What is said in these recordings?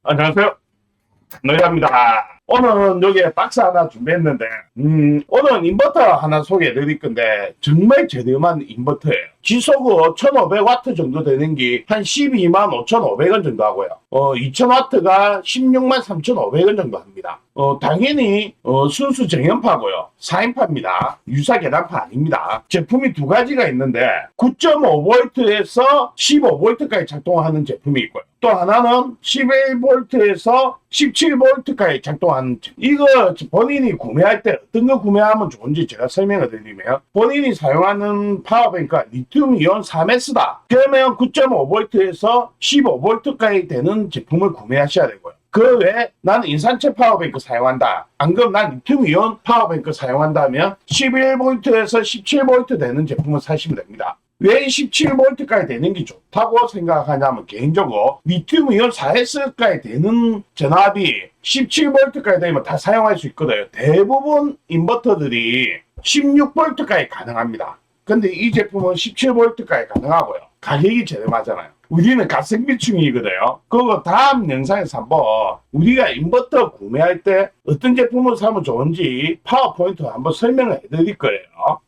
안녕하세요. 노희입니다. 오늘은 여기에 박스 하나 준비했는데, 오늘은 인버터 하나 소개해 드릴 건데, 정말 저렴한 인버터예요. 지속은 1500W 정도 되는 게 한 12만 5,500원 정도 하고요. 2000W가 16만 3,500원 정도 합니다. 당연히, 순수 정연파고요. 4인파입니다. 유사 계단파 아닙니다. 제품이 두 가지가 있는데, 9.5V에서 15V까지 작동하는 제품이 있고요. 또 하나는 11V에서 17V까지 작동하는 이거 본인이 구매할 때 어떤 거 구매하면 좋은지 제가 설명을 드리면 본인이 사용하는 파워뱅크가 리튬이온 3S다. 그러면 9.5V에서 15V까지 되는 제품을 구매하셔야 되고요. 그 외에 나는 인산철 파워뱅크 사용한다. 안 그럼 난 리튬이온 파워뱅크 사용한다면 11V에서 17V 되는 제품을 사시면 됩니다. 왜 17V까지 되는 게 좋다고 생각하냐면 개인적으로 리튬이온 4S까지 되는 전압이 17V까지 되면 다 사용할 수 있거든요. 대부분 인버터들이 16V까지 가능합니다. 근데 이 제품은 17V까지 가능하고요. 가격이 저렴하잖아요. 우리는 가성비충이거든요. 그거 다음 영상에서 한번 우리가 인버터 구매할 때 어떤 제품을 사면 좋은지 파워포인트 한번 설명을 해드릴 거예요.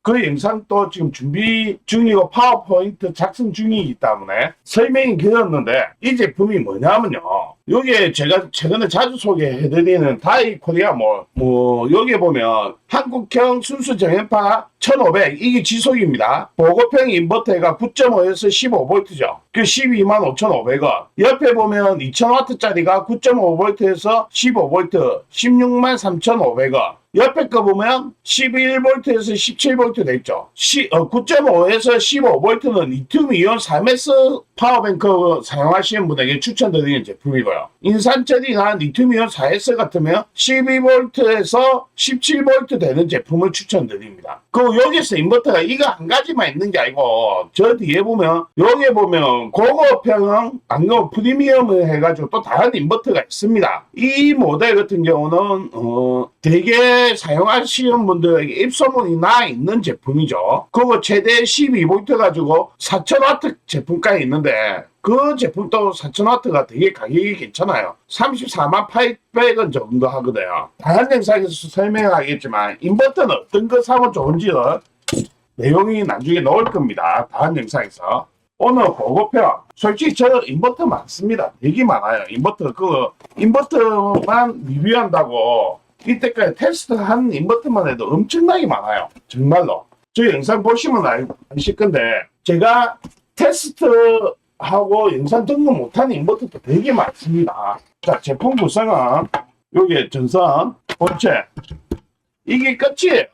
그 영상도 지금 준비 중이고 파워포인트 작성 중이기 때문에 설명이 길었는데 이 제품이 뭐냐면요. 여기에 제가 최근에 자주 소개해드리는 다이코리아 여기에 보면 한국형 순수 정연파 1500 이게 지속입니다. 보급형 인버터가 9.5에서 15V죠. 그 12만 5,500원. 옆에 보면 2000W짜리가 9.5V에서 15V 16만 3,500원. 옆에 거 보면 11V에서 17V 돼 있죠. 9.5에서 15V는 리튬이온 3S 파워뱅크 사용하시는 분에게 추천드리는 제품이고요. 인산철이나 리튬이온 4S 같으면 12V에서 17V 되는 제품을 추천드립니다. 그 여기서 인버터가 이거 한 가지만 있는 게 아니고 저 뒤에 보면 여기에 보면 고급형 안경 프리미엄을 해가지고 또 다른 인버터가 있습니다. 이 모델 같은 경우는 되게 사용하시는 분들에게 입소문이 나 있는 제품이죠. 그거 최대 12V 가지고 4000W 제품까지 있는데 그 제품도 4000W가 되게 가격이 괜찮아요. 34만 800원 정도 하거든요. 다른 영상에서 설명하겠지만 인버터는 어떤 거 사면 좋은지 내용이 나중에 나올 겁니다. 다른 영상에서. 오늘 고급형 솔직히 저 인버터 많습니다. 되게 많아요. 인버터만 리뷰한다고 이때까지 테스트한 인버터만 해도 엄청나게 많아요. 정말로. 저 영상 보시면 아실 건데 제가 테스트하고 영상 등록 못한 인버터도 되게 많습니다. 자, 제품 구성은 요게 전선, 본체 이게 끝이에요.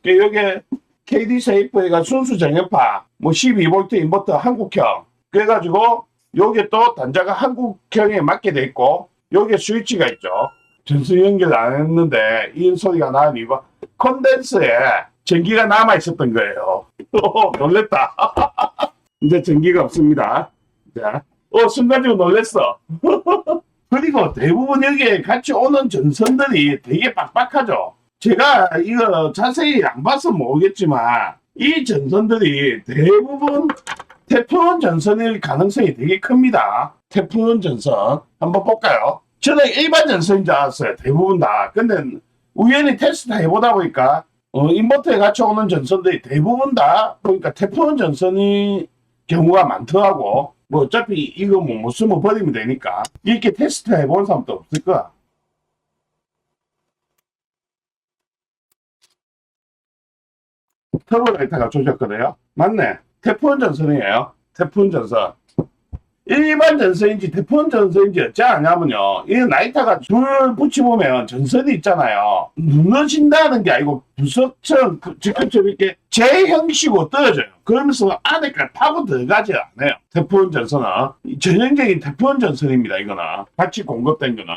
요게 KD 세이프가 순수 정연파 12V 인버터 한국형 그래가지고 요게 또 단자가 한국형에 맞게 돼 있고 요게 스위치가 있죠. 전선 연결 안 했는데 이 소리가 나는 이거 컨덴서에 전기가 남아 있었던 거예요. 놀랬다. 이제 전기가 없습니다. 자, 순간적으로 놀랬어. 그리고 대부분 여기에 같이 오는 전선들이 되게 빡빡하죠. 제가 이거 자세히 안 봐서 모르겠지만 이 전선들이 대부분 테프론 전선일 가능성이 되게 큽니다. 테프론 전선 한번 볼까요? 저는 일반 전선인 줄 알았어요. 대부분 다. 근데 우연히 테스트 해보다 보니까 인버터에 같이 오는 전선들이 대부분 다 보니까 테프론 전선이 경우가 많더라고. 어차피 이거 못 쓰면 버리면 되니까 이렇게 테스트 해본 사람도 없을 거야. 터보라이터가 조졌거든요. 맞네. 테프론 전선이에요. 테프론 전선. 일반 전선인지 테프론 전선인지 어찌 아냐면요. 이 라이터가 줄 붙여보면 전선이 있잖아요. 무너진다는 게 아니고 부석처럼 직접적으로 이렇게 재형식으로 떨어져요. 그러면서 안에까지 파고 들어가지 않아요. 테프론 전선은. 전형적인 테프론 전선입니다. 이거는. 같이 공급된 거는.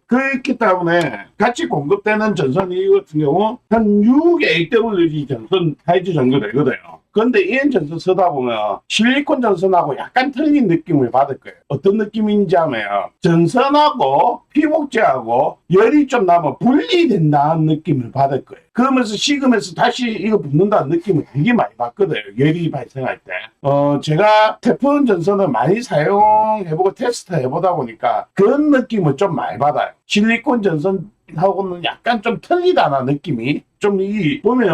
그렇기 때문에 같이 공급되는 전선이 같은 경우 한 6AWG 전선 사이즈 정도 되거든요. 근데 이런 전선 쓰다 보면 실리콘 전선하고 약간 틀린 느낌을 받을 거예요. 어떤 느낌인지 하면 전선하고 피복제하고 열이 좀 나면 분리된다는 느낌을 받을 거예요. 그러면서 식으면서 다시 이거 붙는다는 느낌을 되게 많이 받거든요. 열이 발생할 때. 제가 테프론 전선을 많이 사용해보고 테스트 해보다 보니까 그런 느낌을 좀 많이 받아요. 실리콘 전선하고는 약간 좀 틀리다는 느낌이 좀 보면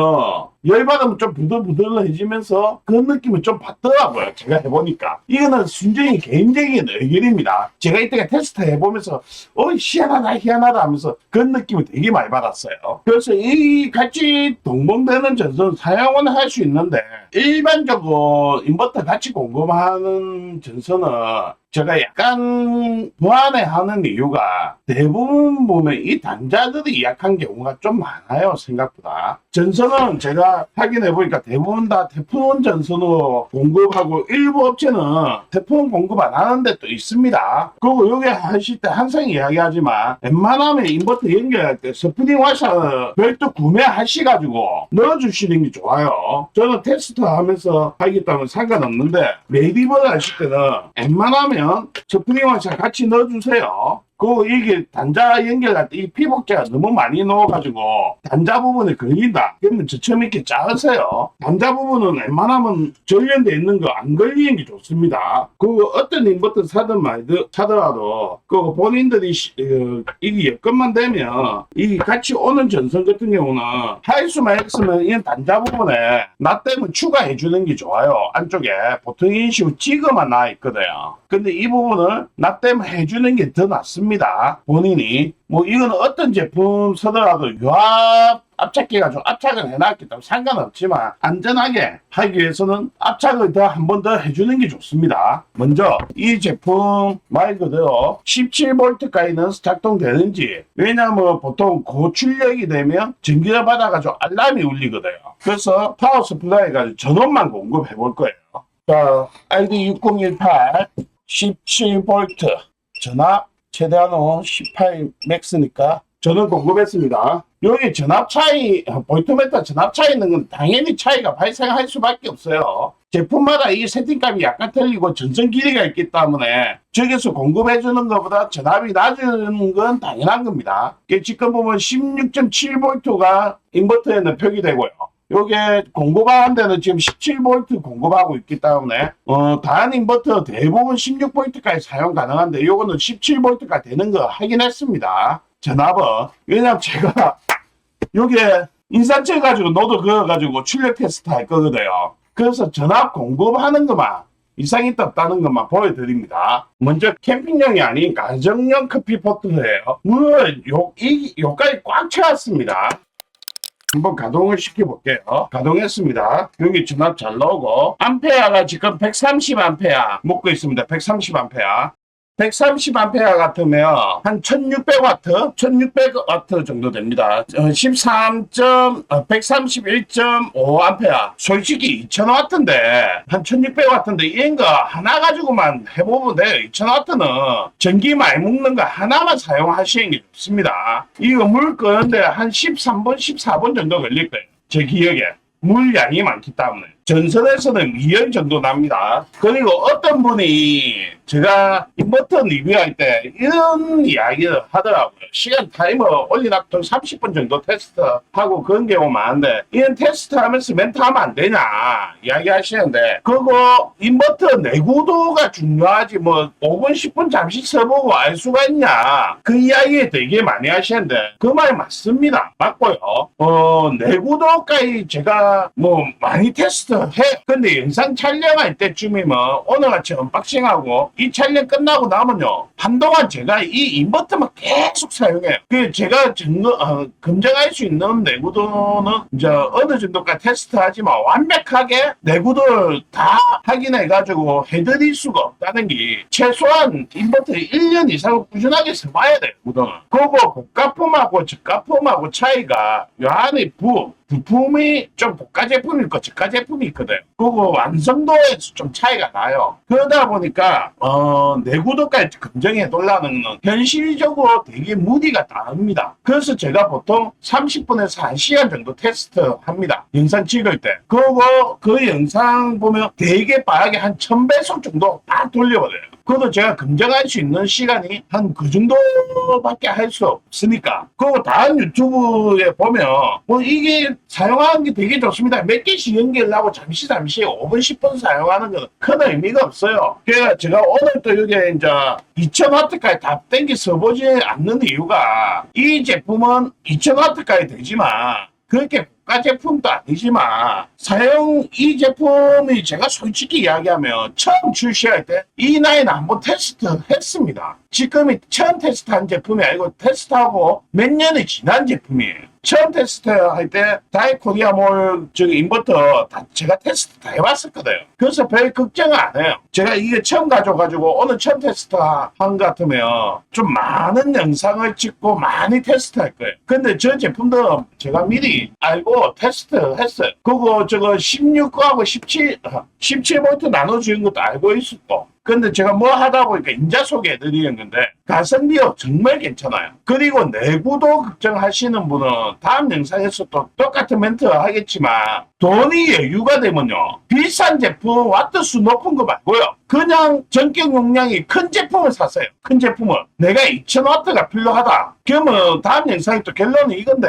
열받으면 좀 부들부들해지면서 그런 느낌을 좀 받더라고요. 제가 해보니까. 이거는 순전히 개인적인 의견입니다. 제가 이때가 테스트 해보면서 희한하다 하면서 그런 느낌을 되게 많이 받았어요. 그래서 이 같이 동봉되는 전선 사용은 할 수 있는데 일반적으로 인버터 같이 공급하는 전선은 제가 약간 불안해하는 이유가 대부분 보면 이 단자들이 약한 경우가 좀 많아요. 생각보다. 전선은 제가 확인해보니까 대부분 다 테프론 전선으로 공급하고 일부 업체는 테프론 공급 안 하는 데도 있습니다. 그리고 여기 하실 때 항상 이야기하지만 웬만하면 인버터 연결할 때 스프링 와셔 별도 구매하셔가지고 넣어주시는 게 좋아요. 저는 테스트 하면서 하기 때문에 상관없는데 레이디버를 하실 때는 웬만하면 스프링 와셔 같이 넣어주세요. 그리고 이게 단자 연결할 때 이 피복제가 너무 많이 넣어가지고 단자 부분에 걸린다. 그러면 저처럼 이렇게 자르세요. 단자 부분은 웬만하면 전련돼 있는 거 안 걸리는 게 좋습니다. 그리고 어떤 인버터 사더라도 그 본인들이 이게 여건만 되면 이 같이 오는 전선 같은 경우는 할 수만 있으면 이 단자 부분에 나 때문에 추가해 주는 게 좋아요. 안쪽에 보통 이런 식으로 지그만 나와 있거든요. 근데 이 부분을 나 때문에 해주는 게 더 낫습니다. 본인이 뭐 이건 어떤 제품 쓰더라도 유압 압착기가 좀 압착을 해놨기 때문에 상관없지만 안전하게 하기 위해서는 압착을 더 한 번 더 해주는 게 좋습니다. 먼저 이 제품 말 그대로 17V까지 넣어서 작동되는지, 왜냐하면 보통 고출력이 되면 전기를 받아가지고 알람이 울리거든요. 그래서 파워 서플라이 가지고 전원만 공급해 볼 거예요. 자, ID6018 17V 전압 최대한은 18 맥스니까 전원 공급했습니다. 여기 전압 차이, 볼트미터 전압 차이 있는 건 당연히 차이가 발생할 수밖에 없어요. 제품마다 이 세팅값이 약간 틀리고 전선 길이가 있기 때문에 저기서 공급해주는 것보다 전압이 낮은 건 당연한 겁니다. 지금 보면 16.7V가 인버터에는 표기되고요. 요게 공급하는 데는 지금 17V 공급하고 있기 때문에 다른 인버터 대부분 16V까지 사용 가능한데 요거는 17V가 되는 거 확인했습니다. 전압은. 왜냐면 제가 요게 인산철 가지고 노드 그어가지고 출력 테스트 할 거거든요. 그래서 전압 공급하는 것만 이상이 없다는 것만 보여드립니다. 먼저 캠핑용이 아닌 가정용 커피포트예요. 물론 요까지 꽉 채웠습니다. 한번 가동을 시켜볼게요. 가동했습니다. 여기 전압 잘 나오고 암페어가 지금 130A 먹고 있습니다. 130A. 130A 같으면 한 1600W, 1600W 정도 됩니다. 131.5A. 솔직히 2000W인데, 한 1600W인데, 이런 거 하나 가지고만 해보면 돼요. 2000W는 전기 많이 먹는 거 하나만 사용하시는 게 좋습니다. 이거 물 끄는데 한 13분, 14분 정도 걸릴 거예요. 제 기억에. 물량이 많기 때문에. 전선에서는 2년 정도 납니다. 그리고 어떤 분이 제가 인버터 리뷰할 때 이런 이야기를 하더라고요. 시간 타이머 올려놨던 30분 정도 테스트하고 그런 경우 많은데 이런 테스트하면서 멘트하면 안 되냐 이야기 하시는데, 그거 인버터 내구도가 중요하지 뭐 5분 10분 잠시 써보고 알 수가 있냐, 그 이야기 되게 많이 하시는데 그 말 맞습니다. 맞고요. 내구도까지 제가 뭐 많이 테스트 근데 영상 촬영할 때쯤이면 오늘같이 언박싱하고 이 촬영 끝나고 나면요 한동안 제가 이 인버터만 계속 사용해요. 그 제가 검증할 수 있는 내구도는 이제 어느 정도까지 테스트하지만 완벽하게 내구도를 다 확인해가지고 해드릴 수가 없다는 게, 최소한 인버터 1년 이상을 꾸준하게 써봐야 돼요. 내구도는. 그리고 고가품하고 저가품하고 차이가 요 안에 부품이 좀 고가 제품이 있고 저가 제품이 있거든. 그거 완성도에서 좀 차이가 나요. 그러다 보니까 내구도까지 검증해 놓으려는 건 현실적으로 되게 무리가 따릅니다. 그래서 제가 보통 30분에서 1시간 정도 테스트 합니다. 영상 찍을 때. 그리고 그 영상 보면 되게 빠르게 한 1000배속 정도 딱 돌려버려요. 그것도 제가 검증할 수 있는 시간이 한 그 정도밖에 할 수 없으니까. 그리고 다른 유튜브에 보면 뭐 이게 사용하는 게 되게 좋습니다. 몇 개씩 연결하고 잠시 5분 10분 사용하는 건 큰 의미가 없어요. 그래서 제가 오늘 또 여기 이제 2000W까지 다 땡겨 써보지 않는 이유가 이 제품은 2000W까지 되지만 그렇게 고가 제품도 아니지만 사용 이 제품이 제가 솔직히 이야기하면 처음 출시할 때 이 나이는 한번 테스트 했습니다. 지금이 처음 테스트한 제품이 아니고 테스트하고 몇 년이 지난 제품이에요. 처음 테스트할 때 다이코리아몰 인버터 제가 테스트 다 해봤었거든요. 그래서 별 걱정을 안 해요. 제가 이게 처음 가져가지고 오늘 처음 테스트 한 것 같으면 좀 많은 영상을 찍고 많이 테스트할 거예요. 근데 저 제품도 제가 미리 알고 테스트 했어요. 그거 저거 16하고 17V 나눠주는 것도 알고 있었고. 근데 제가 뭐 하다 보니까 인자 소개해드리는 건데 가성비가 정말 괜찮아요. 그리고 내구도 걱정하시는 분은 다음 영상에서 또 똑같은 멘트 하겠지만 돈이 여유가 되면요 비싼 제품 와트수 높은 거 말고요 그냥 전격 용량이 큰 제품을 사세요. 큰 제품을 내가 2000W가 필요하다 그러면 다음 영상에 또 결론이 이건데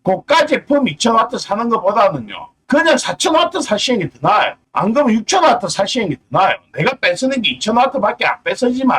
고가 제품 2000W 사는 것보다는요 그냥 4000W 사시는 게 더 나아요. 안 그러면 6000W 사시는 게 더 나아요. 내가 뺏는 게 2000W밖에 안 뺏어지만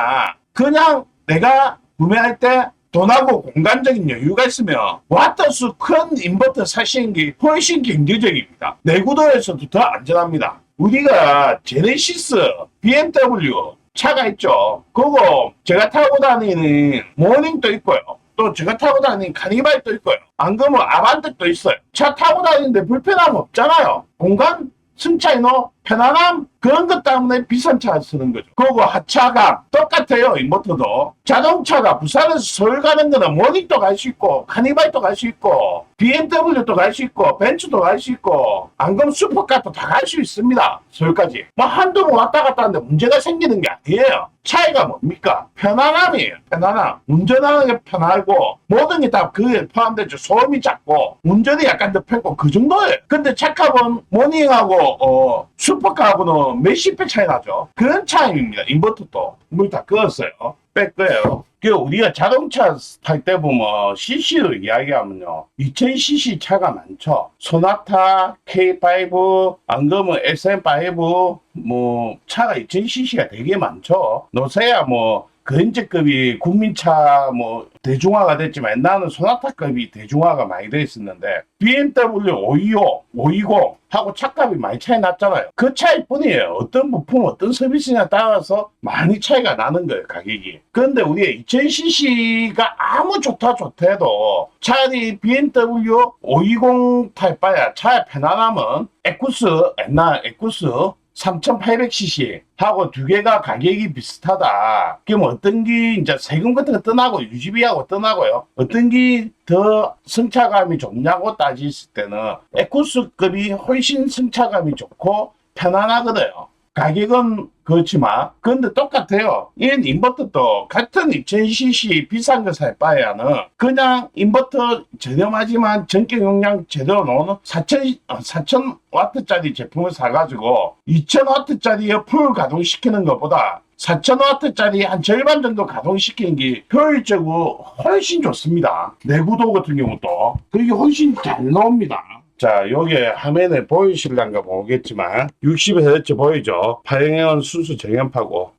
그냥 내가 구매할 때 돈하고 공간적인 여유가 있으면 와트수 큰 인버터 사시는 게 훨씬 경제적입니다. 내구도에서도 더 안전합니다. 우리가 제네시스, BMW 차가 있죠. 그거 제가 타고 다니는 모닝도 있고요. 또 제가 타고 다니는 카니발도 있고요. 안 그러면 아반떼도 있어요. 차 타고 다니는데 불편함 없잖아요. 공간 승차이노 편안함 그런 것 때문에 비싼 차 쓰는 거죠. 그리고 하차감 똑같아요. 인버터도 자동차가 부산에서 서울 가는 거는 모닝도 갈 수 있고 카니발도 갈 수 있고 BMW도 갈 수 있고 벤츠도 갈 수 있고 안 그러면 슈퍼카도 다 갈 수 있습니다. 서울까지 뭐 한두 번 왔다 갔다 하는데 문제가 생기는 게 아니에요. 차이가 뭡니까? 편안함이에요. 편안함. 운전하는 게 편하고 모든 게 다 그에 포함되죠. 소음이 작고 운전이 약간 더 편고 그 정도예요. 근데 차값은 모닝하고 슈퍼카하고는 몇십 배 차이 나죠. 그런 차이입니다. 인버터도 물 다 끄었어요. 뺄 거예요. 우리가 자동차 탈 때 보면 CC로 이야기하면요 2000cc 차가 많죠. 소나타, K5, 안 그러면 SM5 뭐 차가 2000cc가 되게 많죠. 노세야 뭐 그랜저급이 국민차 뭐 대중화가 됐지만 옛날에는 소나타급이 대중화가 많이 돼 있었는데 BMW 525, 520 하고 차값이 많이 차이 났잖아요. 그 차이 뿐이에요. 어떤 부품, 어떤 서비스냐에 따라서 많이 차이가 나는 거예요, 가격이. 그런데 우리가 2000cc가 아무 좋다 해도 차라리 BMW 520 탈 바야 차의 편안함은 에쿠스, 옛날 에쿠스 3800cc 하고 두 개가 가격이 비슷하다. 그럼 어떤 게 이제 세금 같은 거 떠나고 유지비하고 떠나고요. 어떤 게 더 승차감이 좋냐고 따졌을 때는 에쿠스급이 훨씬 승차감이 좋고 편안하거든요. 가격은 그렇지만 근데 똑같아요. 이런 인버터도 같은 2000cc 비싼 거 살 바에는 그냥 인버터 저렴하지만 전격 용량 제대로 나오는 4000W짜리 제품을 사가지고 2000W짜리 풀 가동시키는 것보다 4000W짜리 한 절반 정도 가동시키는 게 효율적으로 훨씬 좋습니다. 내구도 같은 경우도 그게 훨씬 잘 나옵니다. 자, 요게 화면에 보이실란가 모르겠지만 60Hz 보이죠? 파형은 순수 정연파고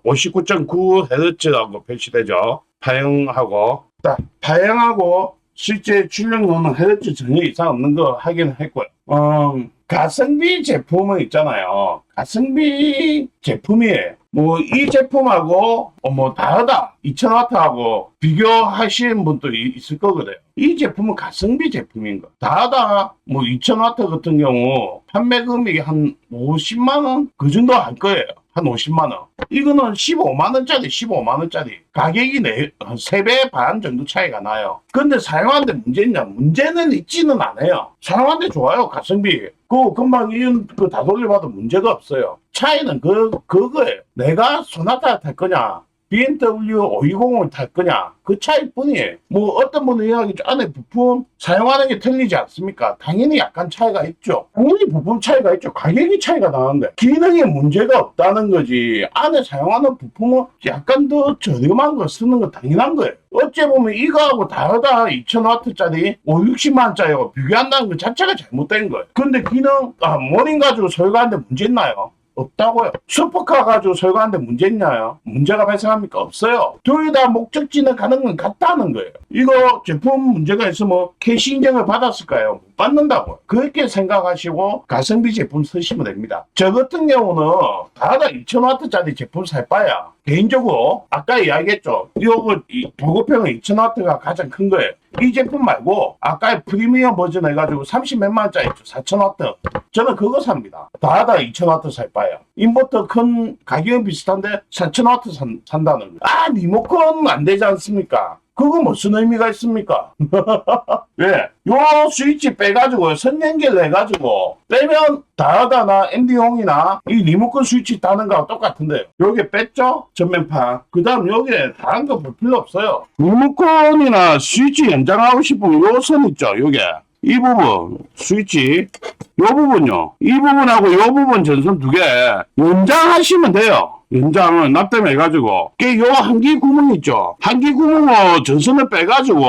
59.9Hz라고 표시되죠? 파형하고 파형하고 실제 출력료는 Hz 전혀 이상 없는 거 확인했고요. 가성비 제품은 있잖아요. 가성비 제품이에요. 뭐 이 제품하고 뭐 다르다 2000W하고 비교하시는 분도 있을 거거든요. 이 제품은 가성비 제품인 거. 다르다 뭐 2000W 같은 경우 판매 금액이 한 50만원 그 정도 할 거예요. 한 50만원. 이거는 15만원짜리, 15만원짜리. 가격이 3배 반 정도 차이가 나요. 근데 사용하는데 문제 있냐? 문제는 있지는 않아요. 사용하는데 좋아요, 가성비. 금방 다 돌려봐도 문제가 없어요. 차이는 그거예요. 내가 소나타 탈 거냐, BMW 520을 탈 거냐, 그 차이뿐이에요. 뭐 어떤 분은 이야기죠. 안에 부품 사용하는 게 틀리지 않습니까? 당연히 약간 차이가 있죠. 당연히 부품 차이가 있죠. 가격이 차이가 나는데 기능에 문제가 없다는 거지. 안에 사용하는 부품은 약간 더 저렴한 거 쓰는 건 당연한 거예요. 어째 보면 이거하고 다르다 2000W짜리 560만원짜리하고 비교한다는 것 자체가 잘못된 거예요. 근데 모닝 가지고 설거하는데 문제 있나요? 없다고요. 슈퍼카 가지고 설거하는데 문제 있나요? 문제가 발생합니까? 없어요. 둘 다 목적지는 가는 건 같다는 거예요. 이거 제품 문제가 있으면 캐시 인증을 받았을까요? 못 받는다고요. 그렇게 생각하시고 가성비 제품 쓰시면 됩니다. 저 같은 경우는 다다 2000W짜리 제품 살 바야 개인적으로 아까 이야기했죠. 이 보급형은 2000W가 가장 큰 거예요. 이 제품 말고 아까 프리미엄 버전 해가지고 30몇만 원짜리 있죠. 4000W. 저는 그거 삽니다. 다다 2000W 살 바예요. 인버터 큰 가격은 비슷한데 4000W 산다는 거. 리모컨 안 되지 않습니까? 그거 무슨 의미가 있습니까? 왜? 요 스위치 빼가지고 선 연결해가지고 빼면 다하다나 MD용이나 이 리모컨 스위치 따는 거하고 똑같은데요. 여기 뺐죠? 전면판. 그 다음 여기에 다른 거 볼 필요 없어요. 리모컨이나 스위치 연장하고 싶으면 요 선 있죠? 요게. 이 부분 스위치 요 부분요. 이 부분하고 요 부분 전선 2개 연장하시면 돼요. 연장을 납땜해가지고 요 한기 구멍 있죠. 한기 구멍으로 전선을 빼가지고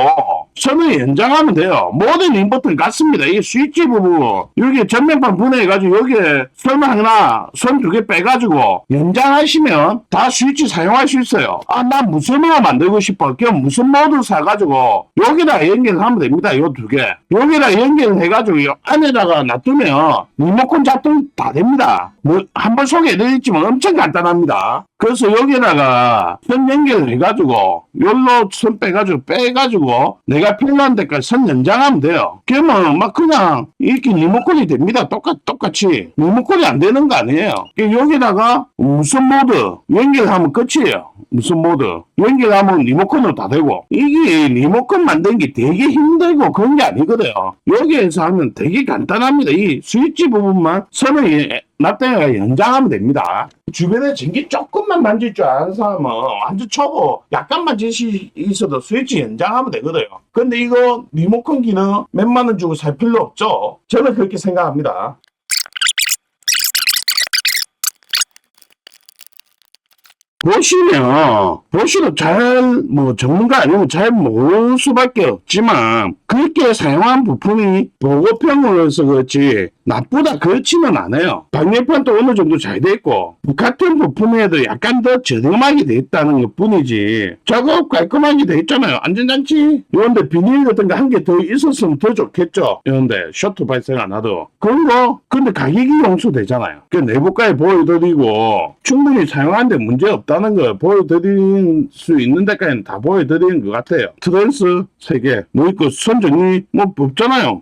선을 연장하면 돼요. 모든 인버터는 같습니다. 이 스위치 부분 여기 전면판 분해해가지고 여기에 선 2개 빼가지고 연장하시면 다 스위치 사용할 수 있어요. 나 무선으로 만들고 싶어. 그럼 무선 모드 사가지고 여기다 연결하면 됩니다. 요 2개 여기다 연결해가지고 요 안에다가 놔두면 리모컨 작동 다 됩니다. 한번 소개해드렸지만 엄청 간단합니다. 그래서 여기다가 선 연결해가지고 열로 선 빼가지고 내가 필요한 데까지 선 연장하면 돼요. 그러면 그냥 이렇게 리모컨이 됩니다. 똑같이 리모컨이 안 되는 거 아니에요. 여기다가 무선 모드 연결하면 끝이에요. 무선 모드 연결하면 리모컨으로 다 되고 이게 리모컨 만드는 게 되게 힘들고 그런 게 아니거든요. 여기에서 하면 되게 간단합니다. 이 스위치 부분만 선을 납땜해가 연장하면 됩니다. 주변에 전기 조금만 만질 줄 아는 사람은 완전 초보 약간만 지시 있어도 스위치 연장하면 되거든요. 근데 이거 리모컨 기능 몇만 원 주고 살 필요 없죠. 저는 그렇게 생각합니다. 보시면 전문가 아니면 잘 모를 수밖에 없지만 그렇게 사용한 부품이 보급형으로서 그렇지 나쁘다 그렇지는 않아요. 방열판도 어느 정도 잘 돼 있고 같은 부품에도 약간 더 저렴하게 돼 있다는 것 뿐이지 작업 깔끔하게 돼 있잖아요. 안전장치 이런데 비닐 같은 거 한 개 더 있었으면 더 좋겠죠. 이런데 쇼트 발생 안 하도 그런 거 근데 가격이 용서되잖아요. 그 내부까지 보여드리고 충분히 사용하는데 문제 없다는 거 보여드릴 수 있는 데까지는 다 보여드리는 것 같아요. 트랜스 3개 있고 선정리 없잖아요.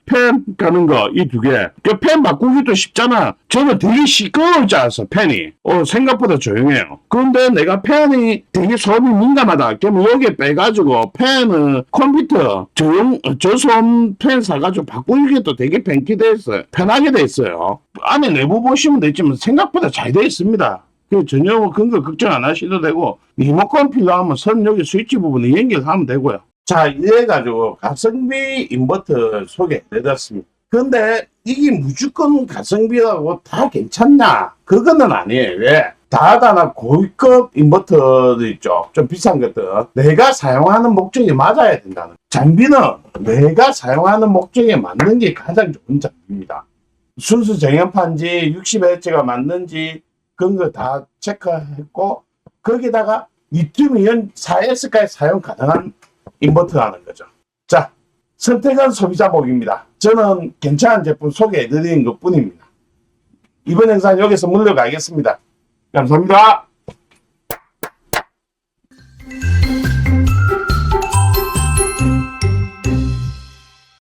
팬 가는 거 이 2개. 그 팬 바꾸기도 쉽잖아. 저는 되게 시끄러울 줄 알았어. 팬이. 생각보다 조용해요. 그런데 내가 팬이 되게 소음이 민감하다. 그러면 여기 빼가지고 팬은 컴퓨터 저소음 팬 사가지고 바꾸기도 되게 벤키 돼 있어요. 편하게 돼 있어요. 안에 내부 보시면 되지만 생각보다 잘 돼 있습니다. 전혀 그런 거 걱정 안 하셔도 되고 리모컨 필요하면 선 여기 스위치 부분에 연결하면 되고요. 자, 이래가지고 가성비 인버터 소개해드렸습니다. 근데 이게 무조건 가성비라고 다 괜찮냐? 그거는 아니에요. 왜? 다하다나 고급 인버터도 있죠. 좀 비싼 것들. 내가 사용하는 목적이 맞아야 된다는. 장비는 내가 사용하는 목적에 맞는 게 가장 좋은 장비입니다. 순수 정연판지 60Hz가 맞는지 그런 거 다 체크했고 거기다가 리튬이온 4S까지 사용 가능한 인버터라는 거죠. 자, 선택은 소비자 몫입니다. 저는 괜찮은 제품 소개해드리는 것 뿐입니다. 이번 영상 여기서 물러가겠습니다. 감사합니다.